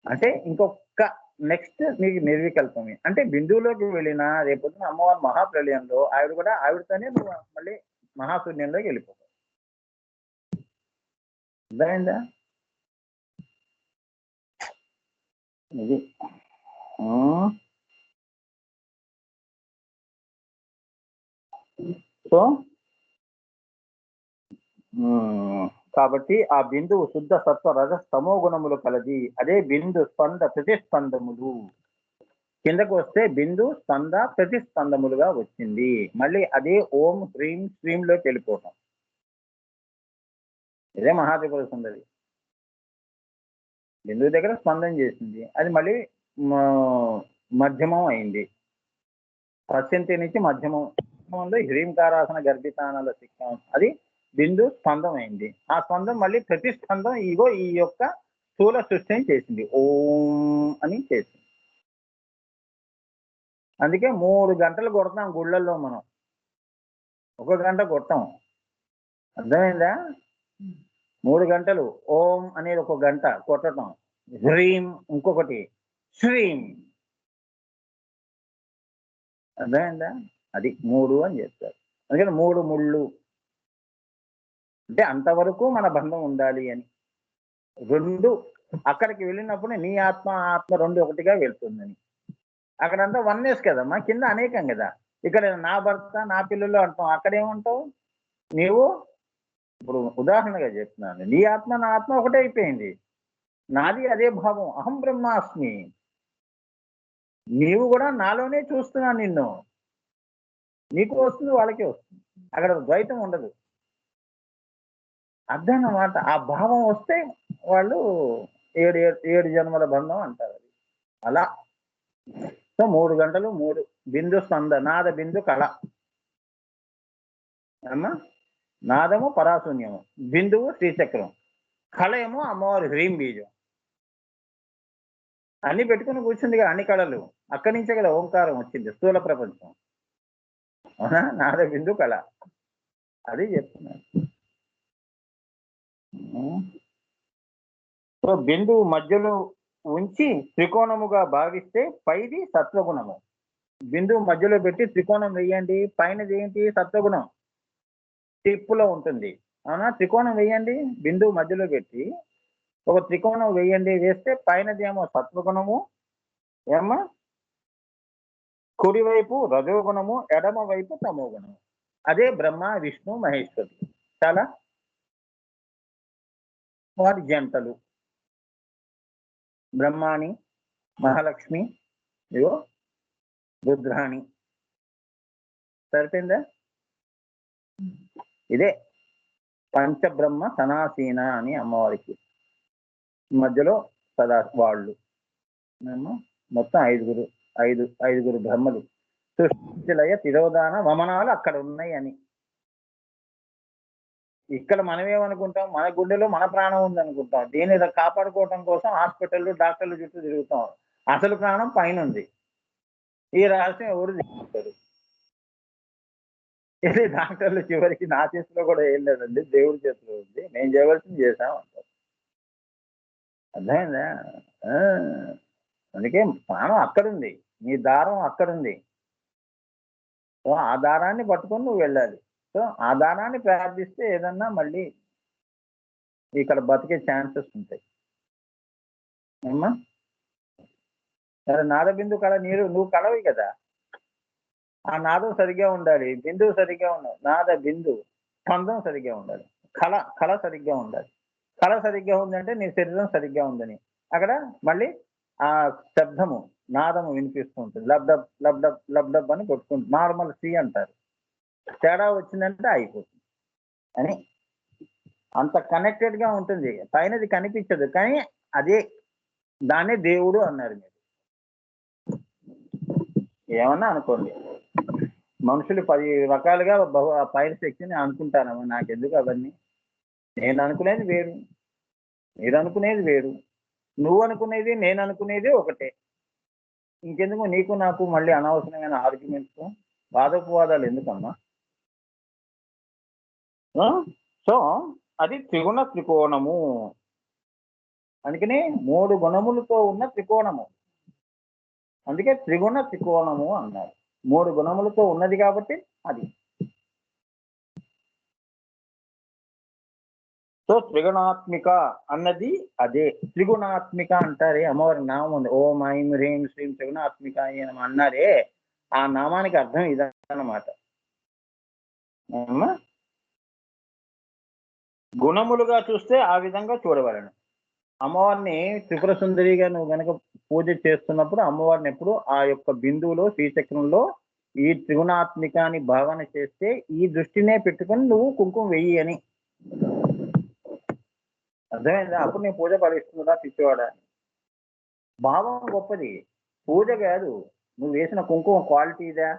అంటే ఇంకొక నెక్స్ట్ నీకు నిర్వికల్పమే. అంటే బిందువులోకి వెళ్ళినా రేపొద్దున అమ్మవారి మహాప్రళయంలో ఆవిడ కూడా ఆవిడతోనే నువ్వు మళ్ళీ మహాశూన్యంలోకి వెళ్ళిపోతావు. అర్థమైందా? ఇది సో కాబట్టి ఆ బిందువు శుద్ధ సత్వ రజ స్తమో గుణములు కలది. అదే బిందు స్పంద ప్రతిస్పందములు. కిందకు వస్తే బిందు స్పంద ప్రతిస్పందములుగా వచ్చింది. మళ్ళీ అదే ఓం హ్రీం శ్రీంలోకి వెళ్ళిపోవటం. ఇదే మహాత్రిపుర సుందరి. బిందువు దగ్గర స్పందన చేసింది, అది మళ్ళీ మధ్యమం అయింది. పశ్చింతి నుంచి మధ్యమంలో హ్రీంకారాసన గర్భితానాల శిక్షం, అది బిందు స్పందం అయింది. ఆ స్పందం మళ్ళీ ప్రతిస్పందం ఇగో ఈ యొక్క స్థూల సృష్టిని చేసింది, ఓం అని చేసింది. అందుకే 3 గంటలు కొడతాం గుళ్ళల్లో మనం, 1 గంట కొట్టాం. అర్థమైందా? 3 గంటలు ఓం అనేది 1 గంట కొట్టడం, హ్రీం ఇంకొకటి, శ్రీం. అర్థమైందా? అది 3 అని చెప్తారు. అందుకని 3 ముళ్ళు అంటే అంతవరకు మన బంధం ఉండాలి అని. 2 అక్కడికి వెళ్ళినప్పుడు నీ ఆత్మ ఆత్మ 2 ఒకటిగా వెళ్తుందని. అక్కడంతా వన్నెస్ కదమ్మా, కింద అనేకం కదా. ఇక్కడ నా భర్త నా పిల్లలు అంటాం, అక్కడేమంటావు నీవు? ఇప్పుడు ఉదాహరణగా చెప్తున్నాను, నీ ఆత్మ నా ఆత్మ ఒకటే అయిపోయింది. నాది అదే భావం, అహం బ్రహ్మాస్మి. నీవు కూడా నాలోనే చూస్తున్నా నిన్ను. నీకు వస్తుంది, వాళ్ళకే వస్తుంది. అక్కడ ద్వైతం ఉండదు. అర్థమన్నమాట. ఆ భావం వస్తే వాళ్ళు 7 జన్మల బంధం అంటారు. అది అలా. సో 3 గంటలు 3 బిందు స్పంద, నాద బిందు కళ అమ్మా. నాదము పరాశూన్యము, బిందువు శ్రీచక్రం, కళ ఏమో అమ్మవారి హ్రీం బీజం. అన్ని పెట్టుకుని కూర్చుంది కదా, అన్ని కళలు. అక్కడి నుంచే కదా ఓంకారం వచ్చింది, స్థూల ప్రపంచం. అవునా? నాద బిందు కళ, అది చెప్తున్నాను. సో బిందువు మధ్యలో ఉంచి త్రికోణముగా భావిస్తే పైది సత్వగుణము. బిందువు మధ్యలో పెట్టి త్రికోణం వేయండి, పైనది ఏంటి? సత్వగుణం టిప్పులో ఉంటుంది. అవునా? త్రికోణం వేయండి, బిందువు మధ్యలో పెట్టి ఒక త్రికోణం వేయండి. వేస్తే పైనది ఏమో సత్వగుణము, ఏమో కుడివైపు రజోగుణము, ఎడమ వైపు తమో గుణము. అదే బ్రహ్మ విష్ణు మహేశ్వరుడు. చాలా వారి జంటలు, బ్రహ్మాని మహాలక్ష్మి, ఇగో రుద్రాణి. సరిపోయిందా? ఇదే పంచబ్రహ్మ సనాసీన అని అమ్మవారికి. మధ్యలో సదా వాళ్ళు మొత్తం 5గురు బ్రహ్మలు. సృష్టిలయ తిరోధాన వమనాలు అక్కడ ఉన్నాయి అని. ఇక్కడ మనమేమనుకుంటాం, మన గుండెలో మన ప్రాణం ఉంది అనుకుంటాం. దీన్ని కాపాడుకోవటం కోసం హాస్పిటల్ డాక్టర్లు చుట్టూ తిరుగుతాం. అసలు ప్రాణం పైన ఉంది. ఈ రహస్యం ఎవరు చెప్తారు? ఇది డాక్టర్లు చివరికి నా చేతిలో కూడా ఏం లేదండి, దేవుడి చేతిలో ఉంది, నేను చేయవలసింది చేశాం అంటారు. అర్థమైందా? అందుకే ప్రాణం అక్కడుంది, నీ దారం అక్కడుంది. సో ఆ దారాన్ని పట్టుకొని నువ్వు వెళ్ళాలి. సో ఆ దారాన్ని ప్రార్థిస్తే ఏదన్నా మళ్ళీ ఇక్కడ బతికే ఛాన్సెస్ ఉంటాయి. అమ్మా సరే, నాద బిందు కళ నువ్వు కళవి కదా. ఆ నాదం సరిగ్గా ఉండాలి, బిందువు సరిగ్గా ఉండాలి, నాద బిందు స్పందం సరిగ్గా ఉండాలి, కళ సరిగ్గా ఉండాలి. కళ సరిగ్గా ఉందంటే నీ శరీరం సరిగ్గా ఉందని. అక్కడ మళ్ళీ ఆ శబ్దము నాదము వినిపిస్తూ ఉంటుంది. లబ్డబ్ లబ్డబ్ లబ్డబ్ అని కొట్టుకుంటుంది. నార్మల్ సి అంటారు. తేడా వచ్చిందంటే అయిపోతుంది అని. అంత కనెక్టెడ్ గా ఉంటుంది. పైనది కనిపించదు, కానీ అదే దాన్నే దేవుడు అన్నారు మీరు. ఏమన్నా అనుకోండి. మనుషులు 10 రకాలుగా పైన శక్తిని అనుకుంటారమ్మా. నాకెందుకు అవన్నీ? నేను అనుకునేది వేరు. మీరు అనుకునేది వేరు. నువ్వు అనుకునేది, నేను అనుకునేది ఒకటే. ఇంకెందుకు నీకు నాకు మళ్ళీ అనవసరమైన ఆర్గ్యుమెంట్స్, వాదోపవాదాలు ఎందుకమ్మా? ఆ! సో, అది త్రిగుణ త్రికోణము. అందుకని 3 గుణములతో ఉన్న త్రికోణము. అందుకే త్రిగుణ త్రికోణము అన్నారు. 3 గుణములతో ఉన్నది కాబట్టి అది. సో త్రిగుణాత్మిక అన్నది అదే. త్రిగుణాత్మిక అంటారే, అమ్మవారి నామం ఉంది. ఓం ఐం హ్రీం శ్రీం త్రిగుణాత్మిక అన్నారే, ఆ నామానికి అర్థం ఇదన్నమాట. గుణములుగా చూస్తే ఆ విధంగా చూడవలను. అమ్మవారిని త్రిపుర సుందరిగా నువ్వు గనక పూజ చేస్తున్నప్పుడు అమ్మవారిని ఎప్పుడు ఆ యొక్క బిందువులో శ్రీచక్రంలో ఈ త్రిగుణాత్మికాన్ని భావన చేస్తే ఈ దృష్టినే పెట్టుకొని నువ్వు కుంకుమ వెయ్యి అని అర్థమైందా? అప్పుడు నేను పూజ ఫలిస్తుందా పిచ్చివాడా? భావం గొప్పది, పూజ కాదు. నువ్వు వేసిన కుంకుమ క్వాలిటీదా?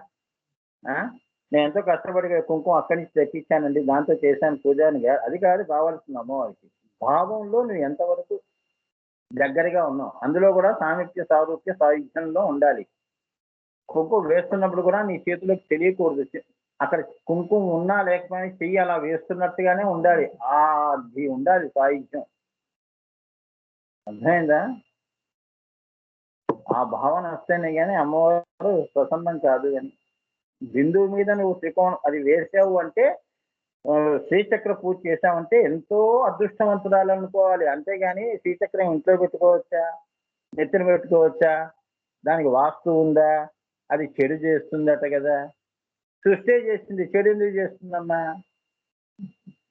నేను ఎంతో కష్టపడి కుంకుమ అక్కడి నుంచి తెప్పించానండి, దాంతో చేశాను పూజ అని అది కాదు కావాల్సింది అమ్మవారికి. భావంలో నువ్వు ఎంతవరకు దగ్గరగా ఉన్నావు, అందులో కూడా సామీప్య సారూప్య సాయుధ్యంలో ఉండాలి. కుంకుమ వేస్తున్నప్పుడు కూడా నీ చేతిలోకి తెలియకూడదు. అక్కడ కుంకుమ ఉన్నా లేకపోయినా చెయ్యి అలా వేస్తున్నట్టుగానే ఉండాలి. అది ఉండాలి సాయుధ్యం. అర్థమైందా? ఆ భావన వస్తేనే కానీ అమ్మవారు ప్రసన్నం కాదు అని. బిందువు మీద నువ్వు త్రికోణం అది వేసావు అంటే, శ్రీచక్ర పూజ చేసావంటే ఎంతో అదృష్టవంతురాలు అనుకోవాలి. అంతేగాని శ్రీచక్రం ఇంట్లో పెట్టుకోవచ్చా, నెత్తిన పెట్టుకోవచ్చా, దానికి వాస్తు ఉందా, అది చెడు చేస్తుందట కదా. సృష్టి చేసింది, చెడు ఎందుకు చేస్తుందమ్మా?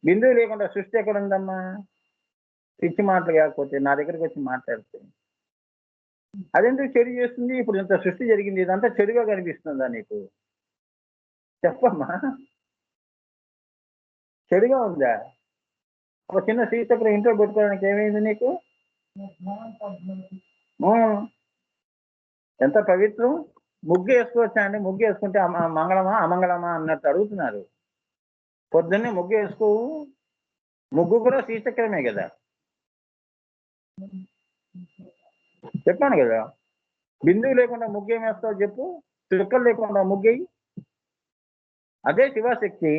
బిందువు లేకుండా సృష్టి ఎక్కడ ఉందమ్మా? పిచ్చి మాటలు కాకపోతే నా దగ్గరికి వచ్చి మాట్లాడితే అదెందుకు చెడు చేస్తుంది? ఇప్పుడు ఇంత సృష్టి జరిగింది, ఇదంతా చెడుగా కనిపిస్తుందా నీకు? చెప్పమ్మా, చెడుగా ఉందా? ఒక చిన్న శ్రీచక్రం ఇంట్లో పెట్టుకోవడానికి ఏమైంది నీకు? ఎంత పవిత్రం. ముగ్గు వేసుకోవచ్చా అండి? ముగ్గు వేసుకుంటే మంగళమా అమంగళమా అన్నట్టు అడుగుతున్నారు. పొద్దున్నే ముగ్గు వేసుకోవు, ముగ్గు కూడా శ్రీచక్రమే కదా. చెప్పాను కదా, బిందువు లేకుండా ముగ్గు ఏం వేస్తావు చెప్పు? చుక్కలు లేకుండా ముగ్గేయి, అదే శివశక్తి.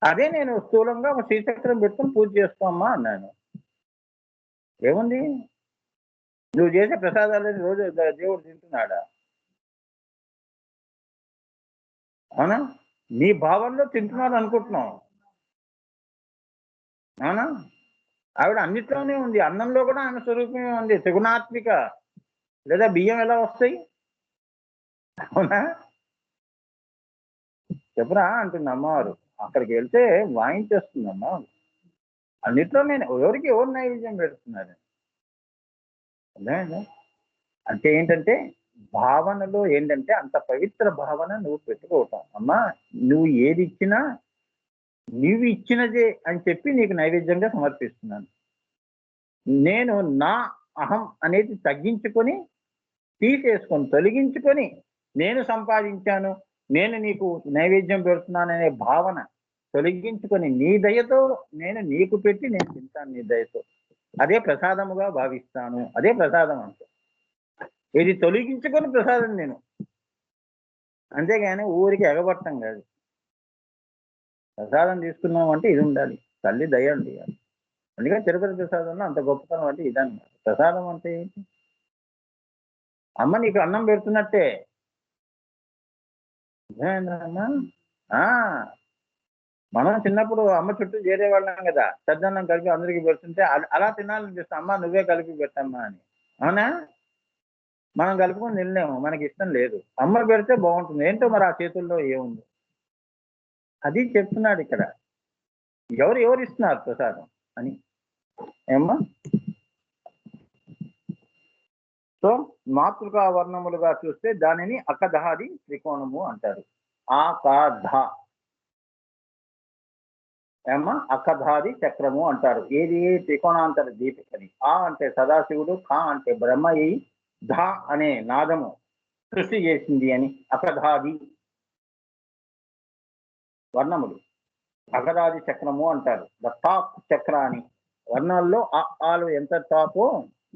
అదే నేను స్థూలంగా ఒక శ్రీచక్రం పెట్టుకుని పూజ చేసుకోమ్మా అన్నాను. ఏముంది? నువ్వు చేసే ప్రసాదాలని రోజు దేవుడు తింటున్నాడా? అవునా? నీ భావంలో తింటున్నాడు అనుకుంటున్నావు. అవునా? ఆవిడ అన్నిట్లోనే ఉంది. అన్నంలో కూడా ఆమె స్వరూపమే ఉంది, త్రిగుణాత్మిక. లేదా బియ్యం ఎలా వస్తాయి? అవునా? చెప్పురా అంటుంది అమ్మవారు. అక్కడికి వెళ్తే వాయించేస్తుందమ్మా. అన్నిట్లో నేను ఎవరికి ఎవరు నైవేద్యం పెడుతున్నారు? అర్థమైందా? అంటే ఏంటంటే భావనలో ఏంటంటే అంత పవిత్ర భావన నువ్వు పెట్టుకోవటం. అమ్మా, నువ్వు ఏది ఇచ్చినా నీవు ఇచ్చినదే అని చెప్పి నీకు నైవేద్యంగా సమర్పిస్తున్నాను. నేను నా అహం అనేది తగ్గించుకొని, తీసేసుకొని, తొలగించుకొని నేను సంపాదించాను, నేను నీకు నైవేద్యం పెడుతున్నాననే భావన తొలగించుకొని నీ దయతో నేను నీకు పెట్టి నేను తింటాను నీ దయతో. అదే ప్రసాదముగా భావిస్తాను. అదే ప్రసాదం అంటే. ఇది తొలగించుకొని ప్రసాదం నేను, అంతేగాని ఊరికి ఎగబట్టం కాదు. ప్రసాదం తీసుకున్నాం అంటే ఇది ఉండాలి, తల్లి దయ అండి. అందుకని తిరుపతి ప్రసాదంలో అంత గొప్పతనం అంటే ఇదన్నమాట. ప్రసాదం అంటే ఏంటి? అమ్మ నీకు అన్నం పెడుతున్నట్టే. అమ్మా, మనం చిన్నప్పుడు అమ్మ చుట్టూ చేరేవాళ్ళం కదా, సద్దన్నం కలిపి అందరికీ పెడుతుంటే అలా తినాలనిపిస్తుంది. అమ్మ నువ్వే కలిపి పెట్టమ్మా అని. అవునా? మనం కలుపుకొని తినలేము, మనకి ఇష్టం లేదు. అమ్మ పెడితే బాగుంటుంది. ఏంటో మరి ఆ చేతుల్లో ఏముంది అది చెప్తున్నాడు ఇక్కడ. ఎవరు ఇస్తున్నారు ప్రసాదం అని. ఏమ్మా? సో మాతృకా వర్ణములుగా చూస్తే దానిని అకధాది త్రికోణము అంటారు. ఆకాధ ఏమ్మా, అకధాది చక్రము అంటారు. ఏది? త్రికోణాంతర దీపికని. ఆ అంటే సదాశివుడు, ఖ అంటే బ్రహ్మయి, ధ అనే నాదము, సృష్టి చేసింది అని. అకధాది వర్ణములు అకధాది చక్రము అంటారు. ద టాప్ చక్ర అని. వర్ణాల్లో ఆలు ఎంత టాపో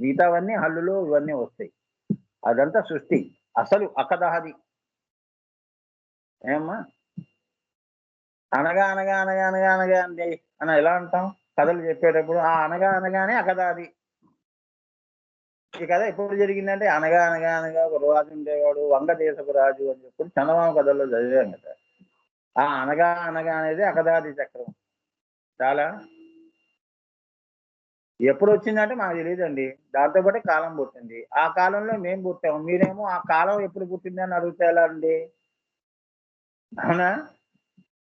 మిగతావన్నీ హల్లులు ఇవన్నీ వస్తాయి. అదంతా సృష్టి. అసలు అకదాది ఏమ్మా అనగా అనగా అనగా అనగా అనగా అండి అని ఎలా అంటాం కథలు చెప్పేటప్పుడు ఆ అనగా అనగానే అకదాది. ఈ కథ ఎప్పుడు జరిగిందంటే అనగా అనగా అనగా ఒక రాజు ఉండేవాడు వంగదేశపు రాజు అని చెప్పి చందమామ కథల్లో చదివాం కదా. ఆ అనగా అనగా అనేది అకదాది చక్రం. చాలా ఎప్పుడు వచ్చిందంటే మాకు తెలియదండి. దాంతో పాటు కాలం పుట్టింది. ఆ కాలంలో మేము పుట్టాము. మీరేమో ఆ కాలం ఎప్పుడు పుట్టింది అని అడిగితే ఎలా అండి? అవునా?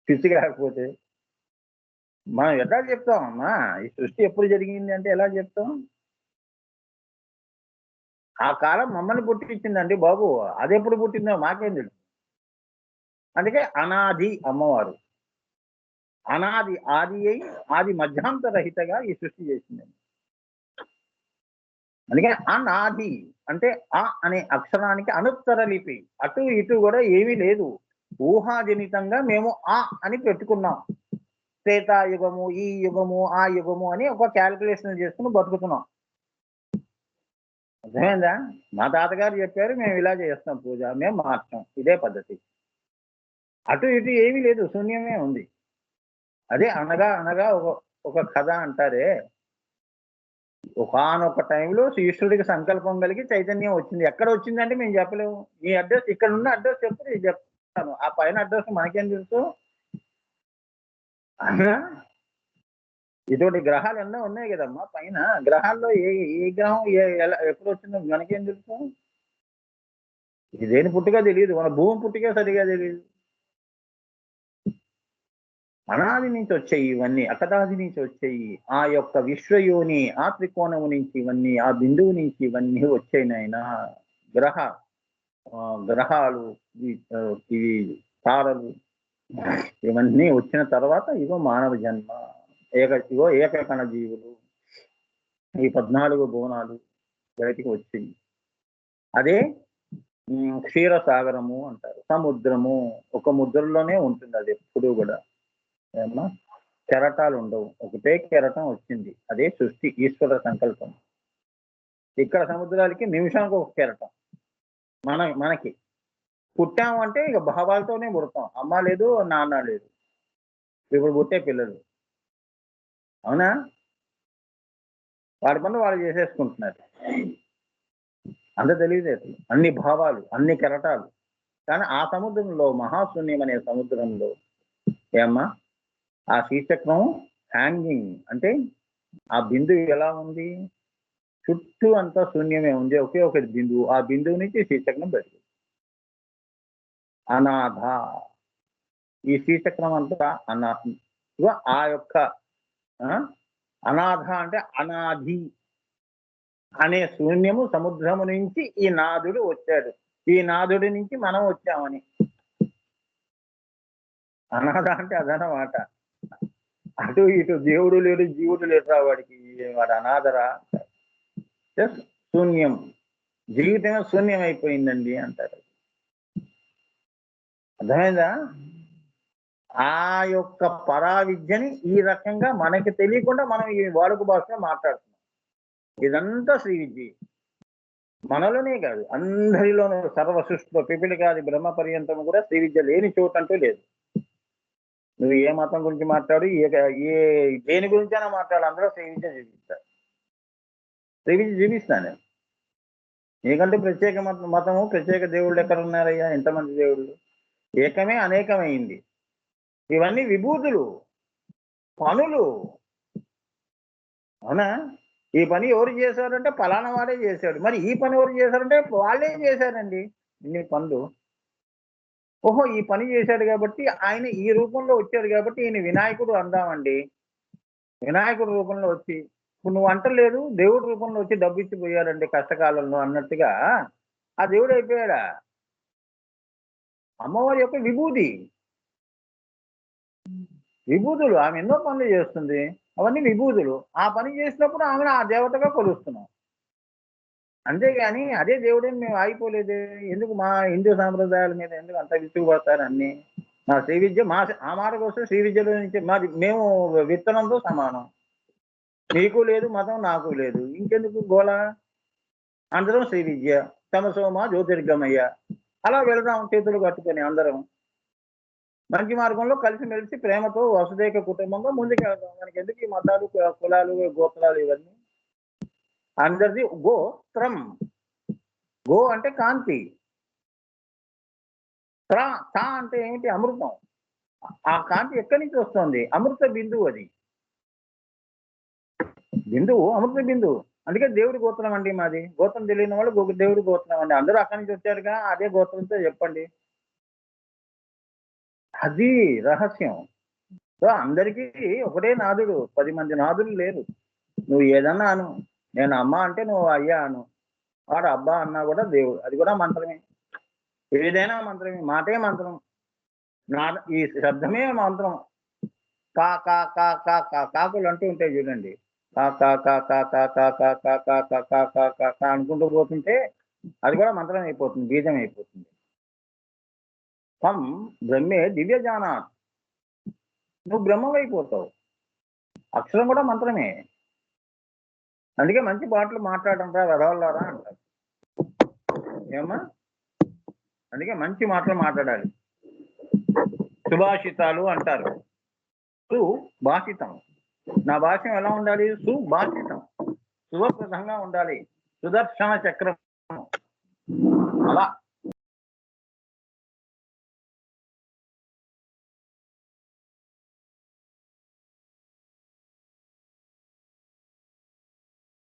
పిచ్చి కాకపోతే మనం ఎలా చెప్తాం అమ్మా? ఈ సృష్టి ఎప్పుడు జరిగింది అంటే ఎలా చెప్తాం? ఆ కాలం మమ్మల్ని పుట్టించిందండి బాబు. అదెప్పుడు పుట్టిందో మాకేం తెలుసు. అందుకే అనాది అమ్మవారు. అనాది ఆది అయి ఆది మధ్యాంతరహితగా ఈ సృష్టి చేసిందండి. అందుకే అనాది అంటే ఆ అనే అక్షరానికి అనుత్తర లిపి. అటు ఇటు కూడా ఏమీ లేదు. ఊహాజనితంగా మేము ఆ అని పెట్టుకున్నాం. త్రేతాయుగము, ఈ యుగము, ఆ యుగము అని ఒక క్యాలిక్యులేషన్ చేసుకుని బతుకుతున్నాం. అర్థమైందా? మా తాతగారు చెప్పారు మేము ఇలా చేస్తాం పూజ. మేము మార్చాం. ఇదే పద్ధతి. అటు ఇటు ఏమీ లేదు. శూన్యమే ఉంది. అదే అనగా అనగా ఒక కథ అంటారే. ఒకానొక టైంలో ఈశ్వరుడికి సంకల్పం కలిగి చైతన్యం వచ్చింది. ఎక్కడ వచ్చిందంటే మేము చెప్పలేము. ఈ అడ్రస్ ఇక్కడున్న అడ్రస్ చెప్తే నేను చెప్తాను. ఆ పైన అడ్రస్ మనకేం తెలుసు? అవునా? ఇటువంటి గ్రహాలు ఎన్నో ఉన్నాయి కదమ్మా పైన. గ్రహాల్లో ఏ ఏ గ్రహం ఎలా ఎప్పుడు వచ్చిందో మనకేం తెలుసు? ఇది దేని పుట్టుక తెలియదు. మన భూమి పుట్టుకే సరిగా తెలియదు. అనాది నుంచి వచ్చాయి ఇవన్నీ. అకదాది నుంచి వచ్చాయి. ఆ యొక్క విశ్వయోని ఆ త్రికోణము నుంచి ఇవన్నీ, ఆ బిందువు నుంచి ఇవన్నీ వచ్చాయి నాయనా. గ్రహ గ్రహాలు ఇవి తారలు ఇవన్నీ వచ్చిన తర్వాత ఇగో మానవ జన్మ. ఇగో ఏకకణ జీవులు. ఈ 14 భువనాలు బయటికి వచ్చాయి. అదే క్షీరసాగరము అంటారు. సముద్రము ఒక ముద్రలోనే ఉంటుంది అది ఎప్పుడు కూడా. ఏమ్మా కెరటాలు ఉండవు. ఒకటే కెరటం వచ్చింది. అదే సృష్టి ఈశ్వర సంకల్పం. ఇక్కడ సముద్రాలకి నిమిషానికి ఒక కెరటం. మనకి పుట్టాము అంటే ఇక భావాలతోనే పుడతాం. అమ్మ లేదు, నాన్న లేదు. ఇప్పుడు పుట్టే పిల్లలు. అవునా? వాడి పనులు వాళ్ళు చేసేసుకుంటున్నారు. అంత తెలివితేటలు. అన్ని భావాలు, అన్ని కెరటాలు. కానీ ఆ సముద్రంలో మహాశూన్యం అనే సముద్రంలో ఏమ్మా ఆ శ్రీచక్రం హ్యాంగింగ్ అంటే ఆ బిందువు ఎలా ఉంది? చుట్టూ అంతా శూన్యమే ఉంది. ఒకే ఒక బిందువు. ఆ బిందువు నుంచి శ్రీచక్రం బయటకు. అనాథ. ఈ శ్రీచక్రం అంతా ఆ యొక్క అనాథ అంటే అనాది అనే శూన్యము సముద్రము నుంచి ఈ నాదుడు వచ్చాడు. ఈ నాదుడి నుంచి మనం వచ్చామని. అనాథ అంటే అదనమాట. అటు ఇటు దేవుడు లేడు, జీవుడు లేడు రా వాడికి. వాడు అనాథరా. శూన్యం. జీవితమే శూన్యం అయిపోయిందండి అంటారు. అర్థమైందా? ఆ యొక్క పరావిద్యని ఈ రకంగా మనకి తెలియకుండా మనం ఈ వాడుక భాషలో మాట్లాడుతున్నాం. ఇదంతా శ్రీ విద్య. మనలోనే కాదు అందరిలోనూ సర్వ సృష్టిలో పిపిలికాది బ్రహ్మ పర్యంతం కూడా శ్రీ విద్య లేని చోటంటూ లేదు. నువ్వు ఏ మతం గురించి మాట్లాడు, ఏ దేని గురించైనా మాట్లాడు, అందరూ శ్రీ విద్య చూపిస్తారు. శ్రీ విద్య చూపిస్తాను నేను. నీకంటే ప్రత్యేక మతము ప్రత్యేక దేవుళ్ళు ఎక్కడ ఉన్నారయ్యా? ఎంతమంది దేవుళ్ళు? ఏకమే అనేకమైంది. ఇవన్నీ విభూతులు, పనులు. అవునా? ఈ పని ఎవరు చేశారంటే పలానా వాడే చేశాడు. మరి ఈ పని ఎవరు చేశారంటే వాళ్ళే చేశారండి ఇన్ని పనులు. ఓహో ఈ పని చేశాడు కాబట్టి ఆయన ఈ రూపంలో వచ్చాడు కాబట్టి ఈయన వినాయకుడు అందామండి. వినాయకుడు రూపంలో వచ్చి ఇప్పుడు నువ్వు అంటలేదు దేవుడి రూపంలో వచ్చి డబ్బు ఇచ్చిపోయాడండి కష్టకాలంలో అన్నట్టుగా ఆ దేవుడు అయిపోయాడా? అమ్మవారి యొక్క విభూతి. విభూతులు. ఆమె ఎన్నో పనులు చేస్తుంది. అవన్నీ విభూతులు. ఆ పని చేసినప్పుడు ఆమెను ఆ దేవతగా కొలుస్తున్నాం. అంతేగాని అదే దేవుడని మేము ఆగిపోలేదు. ఎందుకు మా హిందూ సాంప్రదాయాల మీద ఎందుకు అంత విసుగుపడతారు అన్ని? మా శ్రీ విద్య ఆ మాటకు వస్తే శ్రీ విద్యలో నుంచి మేము విత్తనంతో సమానం. నీకు లేదు మతం, నాకు లేదు, ఇంకెందుకు గోళ? అందరం శ్రీ విద్య, తమసోమ జ్యోతిర్గమయ్య, అలా వెళదాం చేతులు కట్టుకొని అందరం మంచి మార్గంలో కలిసిమెలిసి ప్రేమతో వసుదైక కుటుంబంగా ముందుకెళ్దాం. మనకి ఎందుకు ఈ మతాలు, కులాలు, గోత్రాలు ఇవన్నీ? అందరిది గోత్రం. గో అంటే కాంతి, తా అంటే ఏమిటి? అమృతం. ఆ కాంతి ఎక్కడి నుంచి వస్తుంది? అమృత బిందువు. అది బిందువు, అమృత బిందువు. అందుకే దేవుడి గోత్రం అండి మాది. గోత్రం తెలియని వాళ్ళు దేవుడి గోత్రం అండి. అందరూ అక్కడి నుంచి వచ్చారుగా, అదే గోత్రంతో చెప్పండి. అది రహస్యం. సో అందరికీ ఒకటే నాదుడు, 10 మంది నాదులు లేరు. నువ్వు ఏదన్నా అను, నేను అమ్మ అంటే నువ్వు అయ్యా అను, వాడు అబ్బా అన్నా కూడా దేవుడు, అది కూడా మంత్రమే. ఏదైనా మంత్రమే, మాటే మంత్రం. ఈ శబ్దమే మంత్రం. కా కా కా కా కా కాకులు అంటూ ఉంటాయి చూడండి. కా కా కా కా కా కా కా కా కా కా కా కా కా కా అనుకుంటూ పోతుంటే అది కూడా మంత్రం అయిపోతుంది, బీజం అయిపోతుంది. తం బ్రహ్మే దివ్యజానాత్. నువ్వు బ్రహ్మమైపోతావు. అక్షరం కూడా మంత్రమే. అందుకే మంచి పాటలు మాట్లాడడం రా వెధవల్లారా అంటారు. ఏమా? అందుకే మంచి మాటలు మాట్లాడాలి. సుభాషితాలు అంటారు. సుభాషితం. నా భాష్యం ఎలా ఉండాలి? సుభాషితం, శుభప్రదంగా ఉండాలి. సుదర్శన చక్రం అలా